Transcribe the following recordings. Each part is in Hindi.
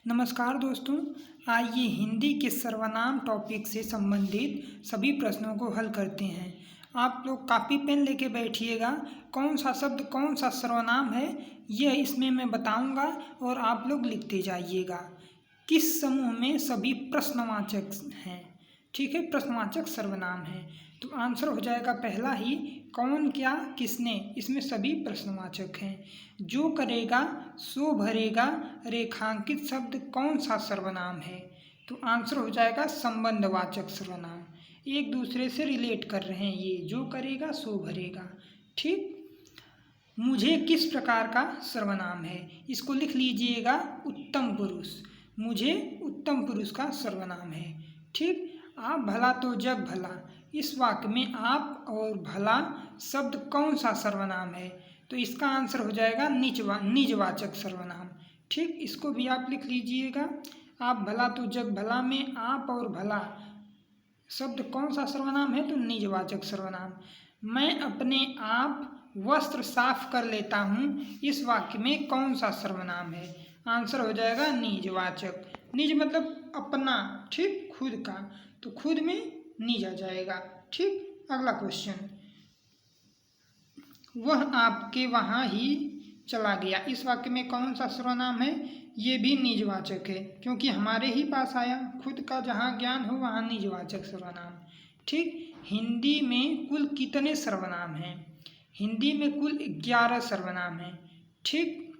नमस्कार दोस्तों, आइए हिंदी के सर्वनाम टॉपिक से संबंधित सभी प्रश्नों को हल करते हैं। आप लोग कॉपी पेन लेके बैठिएगा। कौन सा शब्द कौन सा सर्वनाम है यह इसमें मैं बताऊंगा और आप लोग लिखते जाइएगा। किस समूह में सभी प्रश्नवाचक हैं? ठीक है, प्रश्नवाचक सर्वनाम है। तो आंसर हो जाएगा पहला ही, कौन, क्या, किसने। इसमें सभी प्रश्नवाचक हैं। जो करेगा सो भरेगा रेखांकित शब्द कौन सा सर्वनाम है? तो आंसर हो जाएगा संबंधवाचक सर्वनाम। एक दूसरे से रिलेट कर रहे हैं ये, जो करेगा सो भरेगा। ठीक। मुझे किस प्रकार का सर्वनाम है? इसको लिख लीजिएगा, उत्तम पुरुष। मुझे उत्तम पुरुष का सर्वनाम है। ठीक। आप भला तो जग भला, इस वाक्य में आप और भला शब्द कौन सा सर्वनाम है? तो इसका आंसर हो जाएगा निजवाचक सर्वनाम। ठीक, इसको भी आप लिख लीजिएगा। आप भला तो जग भला में आप और भला शब्द कौन सा सर्वनाम है? तो निजवाचक सर्वनाम। मैं अपने आप वस्त्र साफ कर लेता हूँ, इस वाक्य में कौन सा सर्वनाम है? आंसर हो जाएगा निजवाचक। निज मतलब अपना, ठीक, खुद का, तो खुद में निज आ जाएगा। ठीक। अगला क्वेश्चन, वह आपके वहाँ ही चला गया, इस वाक्य में कौन सा सर्वनाम है? ये भी निजवाचक है, क्योंकि हमारे ही पास आया। खुद का जहाँ ज्ञान हो वहाँ निजवाचक सर्वनाम। ठीक। हिंदी में कुल कितने सर्वनाम हैं? हिंदी में कुल 11 सर्वनाम हैं। ठीक।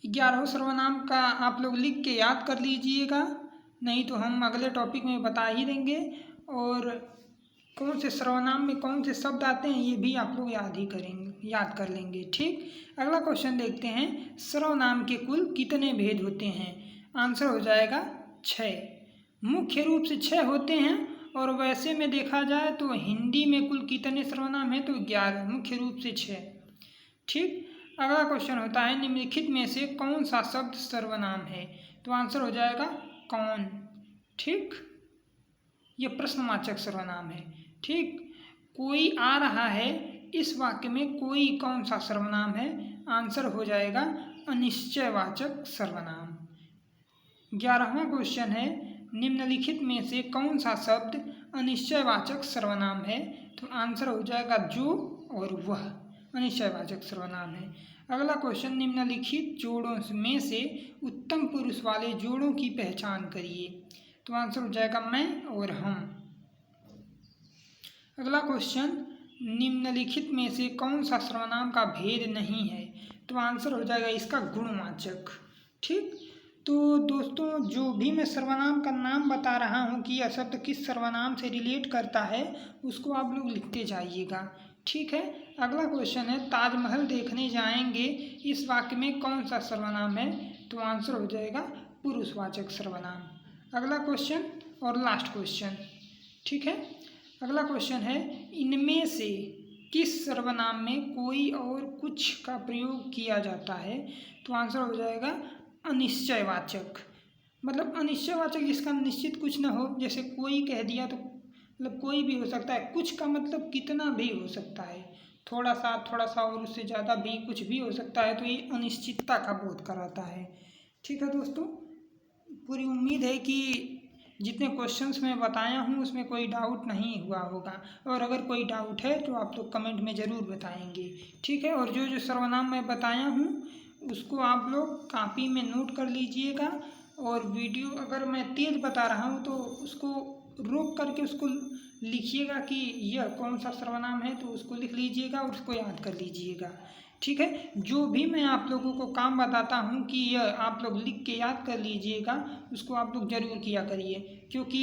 11 सर्वनाम का आप लोग लिख के याद कर लीजिएगा, नहीं तो हम अगले टॉपिक में बता ही देंगे। और कौन से सर्वनाम में कौन से शब्द आते हैं ये भी आप लोग याद कर लेंगे। ठीक। अगला क्वेश्चन देखते हैं, सर्वनाम के कुल कितने भेद होते हैं? आंसर हो जाएगा 6। मुख्य रूप से 6 होते हैं, और वैसे में देखा जाए तो हिंदी में कुल कितने सर्वनाम हैं? तो 11, मुख्य रूप से 6। ठीक। अगला क्वेश्चन होता है, निम्नलिखित में से कौन सा शब्द सर्वनाम है? तो आंसर हो जाएगा कौन। ठीक। ये प्रश्नवाचक सर्वनाम है। ठीक। कोई आ रहा है, इस वाक्य में कोई कौन सा सर्वनाम है? आंसर हो जाएगा अनिश्चयवाचक सर्वनाम। 11वां क्वेश्चन है, निम्नलिखित में से कौन सा शब्द अनिश्चयवाचक सर्वनाम है? तो आंसर हो जाएगा जो और वह, अनिश्चयवाचक सर्वनाम है। अगला क्वेश्चन, निम्नलिखित जोड़ों में से उत्तम पुरुष वाले जोड़ों की पहचान करिए। तो आंसर हो जाएगा मैं और हम। अगला क्वेश्चन, निम्नलिखित में से कौन सा सर्वनाम का भेद नहीं है? तो आंसर हो जाएगा इसका गुणवाचक। ठीक। तो दोस्तों, जो भी मैं सर्वनाम का नाम बता रहा हूँ कि यह शब्द किस सर्वनाम से रिलेट करता है, उसको आप लोग लिखते जाइएगा। ठीक है। अगला क्वेश्चन है, ताजमहल देखने जाएंगे, इस वाक्य में कौन सा सर्वनाम है? तो आंसर हो जाएगा पुरुषवाचक सर्वनाम। अगला क्वेश्चन और लास्ट क्वेश्चन। ठीक है। अगला क्वेश्चन है, इनमें से किस सर्वनाम में कोई और कुछ का प्रयोग किया जाता है? तो आंसर हो जाएगा अनिश्चयवाचक। मतलब अनिश्चयवाचक जिसका निश्चित कुछ न हो, जैसे कोई कह दिया तो मतलब कोई भी हो सकता है, कुछ का मतलब कितना भी हो सकता है, थोड़ा सा और उससे ज़्यादा भी कुछ भी हो सकता है। तो ये अनिश्चितता का बोध कराता है। ठीक है दोस्तों, पूरी उम्मीद है कि जितने क्वेश्चंस मैं बताया हूँ उसमें कोई डाउट नहीं हुआ होगा, और अगर कोई डाउट है तो आप लोग कमेंट में ज़रूर बताएंगे। ठीक है। और जो जो सर्वनाम मैं बताया हूँ उसको आप लोग कॉपी में नोट कर लीजिएगा, और वीडियो अगर मैं तेज़ बता रहा हूँ तो उसको रोक करके उसको लिखिएगा कि यह कौन सा सर्वनाम है, तो उसको लिख लीजिएगा और उसको याद कर लीजिएगा। ठीक है। जो भी मैं आप लोगों को काम बताता हूँ कि यह आप लोग लिख के याद कर लीजिएगा, उसको आप लोग ज़रूर किया करिए, क्योंकि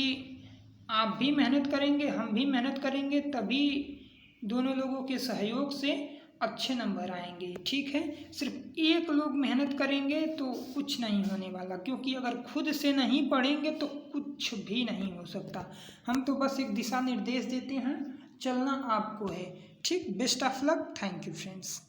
आप भी मेहनत करेंगे, हम भी मेहनत करेंगे, तभी दोनों लोगों के सहयोग से अच्छे नंबर आएंगे। ठीक है। सिर्फ एक लोग मेहनत करेंगे तो कुछ नहीं होने वाला, क्योंकि अगर खुद से नहीं पढ़ेंगे तो कुछ भी नहीं हो सकता। हम तो बस एक दिशा निर्देश देते हैं, चलना आपको है। ठीक। Best of luck. Thank you friends.